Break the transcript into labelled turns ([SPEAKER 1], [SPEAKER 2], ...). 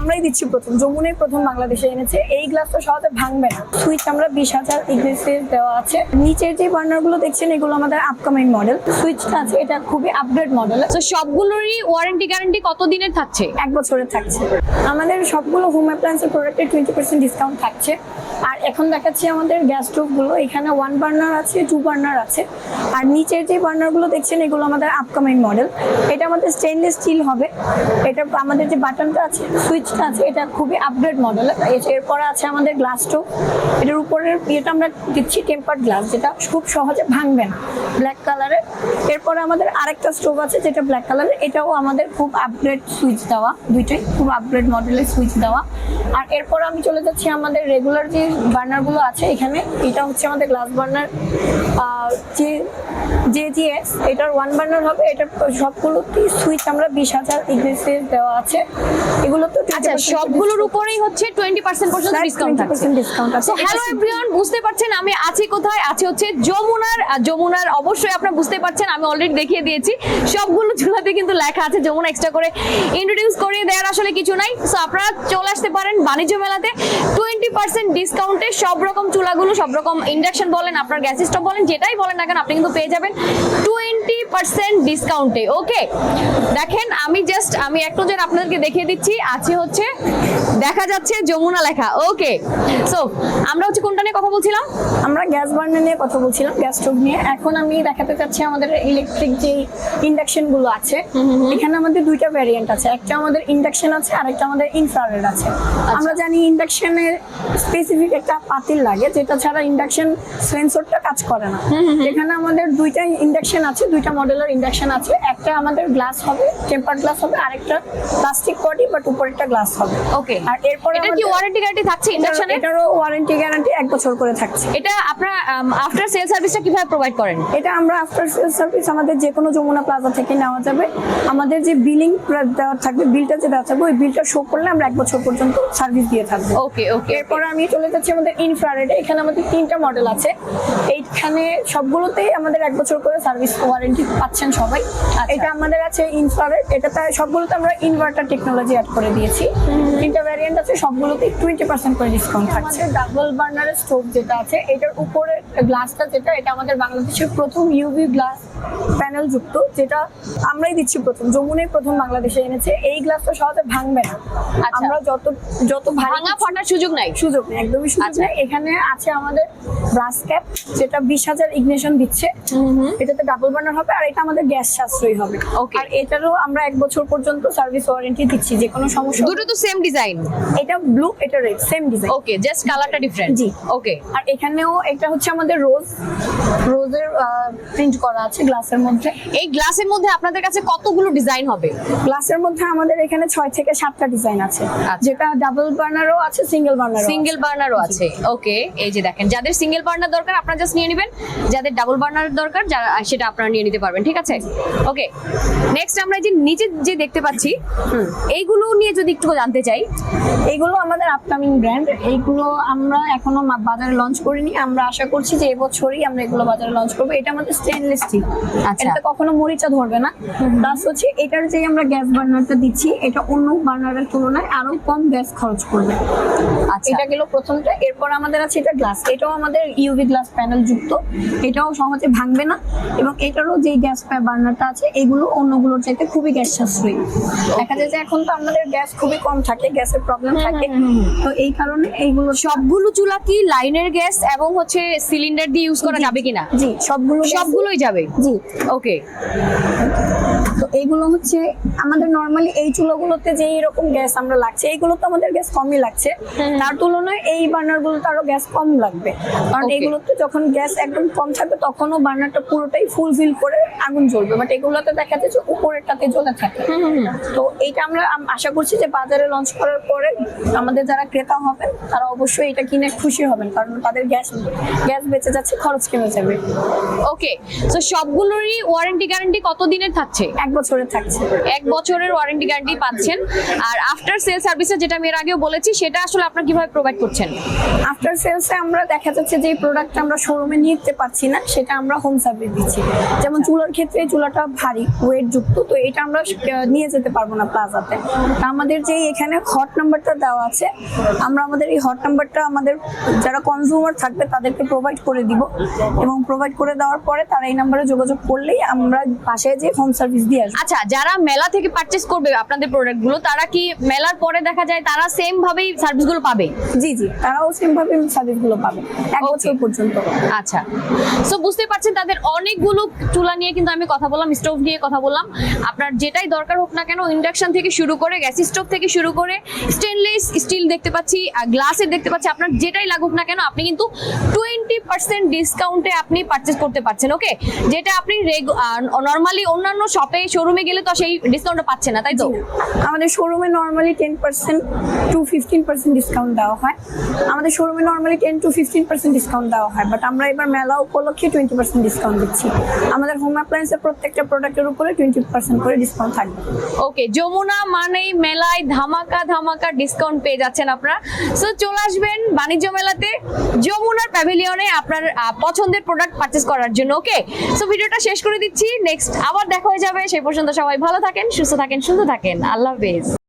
[SPEAKER 1] আমরাই দিচ্ছি প্রথম, যমুনাই প্রথম বাংলাদেশে এনেছে। এই গ্লাসটা সহজে ভাঙবে না। সুইচ আমরা 20,000 ইগনিসে দেওয়া আছে। নিচের যে বার্নার গুলো দেখছেন এগুলো আমাদের আপকামিং মডেল। সুইচটা আছে, এটা খুবই আপডেট মডেল।
[SPEAKER 2] তো সবগুলোরই ওয়ারেন্টি গ্যারান্টি কত দিনের থাকছে?
[SPEAKER 1] 1 বছরের থাকছে। আমাদের সবগুলো হোম অ্যাপ্লায়েন্সের প্রোডাক্টে 20% ডিসকাউন্ট থাকছে। আর এখন দেখাচ্ছি আমাদের গ্যাস স্টোভ গুলো। এখানে 1 বার্নার আছে, 2 বার্নার আছে। আর নিচের যে বার্নার গুলো দেখছেন এগুলো আমাদের আপকামিং মডেল। এটা আমাদের স্টেনলেস স্টিল হবে। এটা আমাদের যে বাটনটা আছে, সুইচটা আছে, এটা খুবই আপডেট মডেল। এরপরে আছে আমাদের গ্লাস স্টোভ। এটার উপরের ইয়েটা আমরা দিচ্ছি টেম্পার্ড গ্লাস, যেটা খুব সহজে ভাঙবে না, ব্ল্যাক কালারের। এরপরে আমাদের আরেকটা স্টোভ আছে যেটা ব্ল্যাক কালারের। এটাও আমাদের খুব আপডেট সুইচ দেওয়া, দুইটাই খুব আপডেট মডেলের সুইচ দেওয়া। আর এরপর আমি চলে যাচ্ছি আমাদের রেগুলার যে বার্নার গুলো আছে এখানে। এটা হচ্ছে আমাদের গ্লাস বার্নার JGS। এটার 1 বার্নার হবে। এটার সবগুলোতেই সুইচ আমরা 20,000 ইগনিসে দেওয়া আছে। এগুলো তো
[SPEAKER 2] আচ্ছা, সবগুলোর উপরেই হচ্ছে 20% পর্যন্ত ডিসকাউন্ট থাকছে। সো হ্যালো এভরিওয়ান, বুঝতে পারছেন আমি আছি কোথায়? আছি হচ্ছে যমুনার। যমুনার অবশ্যই আপনারা বুঝতে পারছেন, আমি অলরেডি দেখিয়ে দিয়েছি। সবগুলো চুলাতে কিন্তু লেখা আছে যমুনা। এক্সট্রা করে ইন্ট্রোডিউস করে দেওয়ার আসলে কিছু নাই। সো আপনারা চলে আসতে পারেন বাণিজ্য মেলাতে 20% ডিসকাউন্টে সব রকম চুলাগুলো, সব রকম ইন্ডাকশন বলেন, আপনার গ্যাস স্টোভ বলেন, যেটাই বলেন না কেন আপনি কিন্তু পেয়ে যাবেন 20% ডিসকাউন্টে। ওকে, দেখেন আমি এক নজর আপনাদেরকে দেখিয়ে দিচ্ছি। আছে হচ্ছে দেখা যাচ্ছে যমুনা লেখা। ওকে, সো আমরা হচ্ছে কোনটা নিয়ে কথা বলছিলাম?
[SPEAKER 1] আমরা গ্যাস বার্নার নিয়ে কথা বলছিলাম, গ্যাস স্টোভ নিয়ে। এখন আমি দেখাতে চাচ্ছি আমাদের ইলেকট্রিক যে ইন্ডাকশন গুলো আছে। এখানে আমাদের দুইটা ভ্যারিয়েন্ট আছে, একটা আমাদের ইন্ডাকশন আছে আর একটা আমাদের ইনফ্রারেড আছে। আমরা জানি ইন্ডাকশনের স্পেসিফিক একটা পাতিল লাগে, যেটা ছাড়া ইন্ডাকশন সেন্সরটা কাজ করে না। এখানে আমাদের দুইটা ইন্ডাকশন আছে, দুইটা মডেলের ইন্ডাকশন আছে। একটা আমাদের গ্লাস হবে, টেম্পার্ড গ্লাস হবে, আরেকটা প্লাস্টিক বডি বাট উপরেরটা গ্লাস হবে।
[SPEAKER 2] ওকে,
[SPEAKER 1] আর এরপরে
[SPEAKER 2] এটা কি ওয়ারেন্টি গ্যারান্টি থাকছে ইন্ডাকশনের?
[SPEAKER 1] এটারও ওয়ারেন্টি গ্যারান্টি 1 বছর করে থাকছে।
[SPEAKER 2] এটা আপনারা আফটার সেল সার্ভিসটা কিভাবে প্রোভাইড করেন?
[SPEAKER 1] এটা আমরা আফটার সেল সার্ভিস আমাদের যে কোনো যমুনা প্লাজা থেকে নেওয়া যাবে। আমাদের যে বিলিং দেওয়া থাকবে, বিলটা যে দেওয়া থাকবে, ওই বিলটা শো করলে আমরা 1 বছর পর্যন্ত সার্ভিস দিয়ে থাকবো।
[SPEAKER 2] ওকে ওকে,
[SPEAKER 1] এরপর আমি চলে যাচ্ছি আমাদের ইনফ্রারেডে। এখানে আমাদের 3টা মডেল আছে। এইখানে সবগুলোতেই আমাদের 1 বছর করে সার্ভিস ওয়ারেন্টি পাচ্ছেন সবাই। এটা আমাদের আছে ইনফ্রারেড। এটাতে সবগুলোতে আমরা ইনভার্টার টেকনোলজি অ্যাড করে দিয়েছি। 3টা ভ্যারিয়েন্ট আছে, সবগুলোতে 20% করে ডিসকাউন্ট থাকছে। ডাবল বার্নারের স্টোভ যেটা আছে, এটার উপরে গ্লাসটা যেটা, এটা আমাদের বাংলাদেশের প্রথম ইউভি গ্লাস প্যানেল যুক্ত, যেটা আমরাই দিচ্ছি প্রথম, যমুনাই প্রথম বাংলাদেশে এনেছে। এই গ্লাসটা সহজে ভাঙবে না। আমরা যত
[SPEAKER 2] ভাঙা ফাটার সুযোগ নাই,
[SPEAKER 1] একদমই সুযোগ নাই। এখানে আছে আমাদের ব্রাস ক্যাপ, যেটা 20,000 ইগনিশন দিচ্ছে। এটাতে ডাবল বার্নার হবে আর এটা আমাদের গ্যাস সাশ্রয়ী হবে। আর এটারও আমরা 1 বছর পর্যন্ত সার্ভিস ওয়ারেন্টি দিচ্ছি, যে কোনো সমস্যা।
[SPEAKER 2] দুটো তো সেম ডিজাইন,
[SPEAKER 1] এটা ব্লু, এটা রেড, সেম ডিজাইন।
[SPEAKER 2] ওকে, জাস্ট কালারটা ডিফারেন্ট।
[SPEAKER 1] জি,
[SPEAKER 2] ওকে।
[SPEAKER 1] আর এখানেও এটা হচ্ছে আমাদের রোজের প্রিন্ট করা আছে গ্লাসের মধ্যে।
[SPEAKER 2] এই গ্লাসের মধ্যে আপনাদের কাছে কতগুলো ডিজাইন হবে?
[SPEAKER 1] গ্লাসের মধ্যে আমাদের এখানে 6 থেকে 7টা ডিজাইন আছে, যেটা ডাবল বার্নারও আছে, সিঙ্গেল
[SPEAKER 2] বার্নারও আছে। ওকে, এই যে দেখেন, যাদের সিঙ্গেল বার্নার দরকার আপনারা জাস্ট নিয়ে নেবেন, যাদের ডাবল বার্নার দরকার সেটা আপনারা নিয়ে নিতে পারবেন। ঠিক আছে, ওকে। নেক্সট আমরা যে নিচে যে দেখতে পাচ্ছি, এইগুলো নিয়ে যদি একটু জানতে চাই।
[SPEAKER 1] এইগুলো আমাদের আপকামিং ব্র্যান্ড। এইগুলো আমরা এখনো বাজারে লঞ্চ করিনি। আমরা আশা করছি যে এবছরই আমরা এগুলো বাজারে লঞ্চ করবো। এটা আমাদের স্টেনলেস স্টিল, এটাতে কখনো মরিচা ধরবে না। প্লাস হচ্ছে এটার যে আমরা গ্যাস বার্নারটা দিচ্ছি, এটা অন্য বার্নারের তুলনায় আরো কম গ্যাস খরচ করবে। এটা গেল প্রথমটা। এরপর আমাদের আছে এটা গ্লাস। এটাও আমাদের ইউভি গ্লাস প্যানেল যুক্ত, এটাও সহজে ভাঙবে না। এবং এটারও যে গ্যাস বার্নারটা আছে, এগুলো অন্যগুলোর চাইতে খুবই গ্যাস সাশ্রয়ী। দেখা যায় যে এখন তো আমাদের গ্যাস খুবই কম থাকে, গ্যাসের প্রবলেম থাকে, তো এই কারণে এইগুলো।
[SPEAKER 2] সবগুলো চুলা কি লাইনের গ্যাস এবং হচ্ছে সিলিন্ডার দিয়ে ইউজ করা যাবে কিনা?
[SPEAKER 1] জি,
[SPEAKER 2] সবগুলোই যাবে।
[SPEAKER 1] জি,
[SPEAKER 2] ওকে।
[SPEAKER 1] তো এইগুলো হচ্ছে আমাদের নরমালি এই চুলাগুলোতে যে এরকম গ্যাস আমরা লাগছে, এইগুলো তো আমাদের গ্যাস কমই লাগছে। তার তুলনায় এই বার্নারগুলোতে আরো গ্যাস কম লাগবে, কারণ এগুলোতে যখন গ্যাস একদম কম থাকবে তখনও বার্নারটা পুরোটাই ফুলফিল করে আগুন জ্বলবে। বাট এগুলোতে দেখা যাচ্ছে উপরেরটাতে জ্বলে থাকে। তো এইটা আমরা আশা করছি যে বাজারে লঞ্চ করার পরে আমাদের যারা ক্রেতা হবেন তারা অবশ্যই এটা কিনে খুশি হবেন, কারণ তাদের গ্যাস বেঁচে যাচ্ছে, খরচ কমে যাবে।
[SPEAKER 2] ওকে, তো সবগুলোরই ওয়ারেন্টি গ্যারান্টি কত দিনের থাকছে?
[SPEAKER 1] 1 বছরের থাকছে।
[SPEAKER 2] 1 বছরের ওয়ারেন্টি গ্যারান্টি পাচ্ছেন। আর আফটার সেল সার্ভিসে যেটা আমি এর আগেও বলেছি, সেটা আসলে আপনারা কিভাবে প্রোভাইড করছেন?
[SPEAKER 1] আফটার সেলসে আমরা দেখা যাচ্ছে যে প্রোডাক্ট আমরা শোরুমে নিতে পারছি না, সেটা আমরা হোম সার্ভিস দিচ্ছি। যেমন চুলার ক্ষেত্রে চুলাটা ভারী ওয়েট যুক্ত, তো এটা আমরা নিয়ে যেতে পারবো না প্লাজাতে। আমাদের যে যে এখানে হট নাম্বারটা দেওয়া আছে, আমরা আমাদের এই হট নাম্বারটা আমাদের যারা কনজিউমার থাকবে তাদেরকে প্রোভাইড করে দিব, এবং প্রোভাইড করে দেওয়ার পরে তারা এই নাম্বারে যোগাযোগ করলেই আমরা বাসায় যে হোম সার্ভিস দিয়ে আসবো।
[SPEAKER 2] আচ্ছা, যারা মেলা থেকে পারচেজ করবে আপনাদের প্রোডাক্টগুলো, তারা কি মেলার পরে দেখা যায় তারা সেম ভাবেই সার্ভিসগুলো পাবে?
[SPEAKER 1] জি জি, তারাও সেম ভাবে সার্ভিসগুলো পাবে 1 বছর পর্যন্ত।
[SPEAKER 2] আচ্ছা, সো বুঝতে পারছেন তাদের অনেকগুলো চুলা নিয়ে কিন্তু আমি কথা বললাম, স্টোভ নিয়ে কথা বললাম। আপনার যেটাই দরকার হোক না কেন, ইন্ডাকশন থেকে শুরু করে গ্যাস স্টোভ থেকে শুরু করে স্টেনলেস স্টিল দেখতে পাচ্ছি, গ্লাসের দেখতে পাচ্ছি, আপনার যেটাই লাগুক না কেন আপনি কিন্তু 20% ডিসকাউন্টে আপনি পারচেজ করতে পারছেন। ওকে, যেটা আপনি নরমালি অন্যান্য শপে শোরুমে গেলে তো সেই ডিসকাউন্টটা পাচ্ছেন না, তাই তো?
[SPEAKER 1] আমাদের শোরুমে নরমালি 10% to 15% ডিসকাউন্ট দেওয়া হয়। আমাদের শোরুমে নরমালি 10 to 15% ডিসকাউন্ট দেওয়া হয়, বাট আমরা এবার মেলা উপলক্ষে 20% ডিসকাউন্ট দিচ্ছি। আমাদের হোম অ্যাপ্লায়েন্সের প্রত্যেকটা প্রোডাক্টের উপরে 20% করে ডিসকাউন্ট থাকবে।
[SPEAKER 2] ওকে, যমুনা মানেই মেলায় ধামাকা ধামাকা ডিসকাউন্ট পেয়ে যাচ্ছেন আপনারা। সো চলে আসবেন বাণিজ্য মেলাতে, যমুনার প্যাভিলিয়নে আপনার পছন্দের প্রোডাক্ট পারচেজ করার জন্য। ওকে, সো ভিডিওটা শেষ করে দিচ্ছি, নেক্সট আবার দেখা হয়ে যাবে। সেই পর্যন্ত সবাই ভালো থাকেন, সুস্থ থাকেন, সুন্দর থাকেন। আল্লাহ হাফেজ।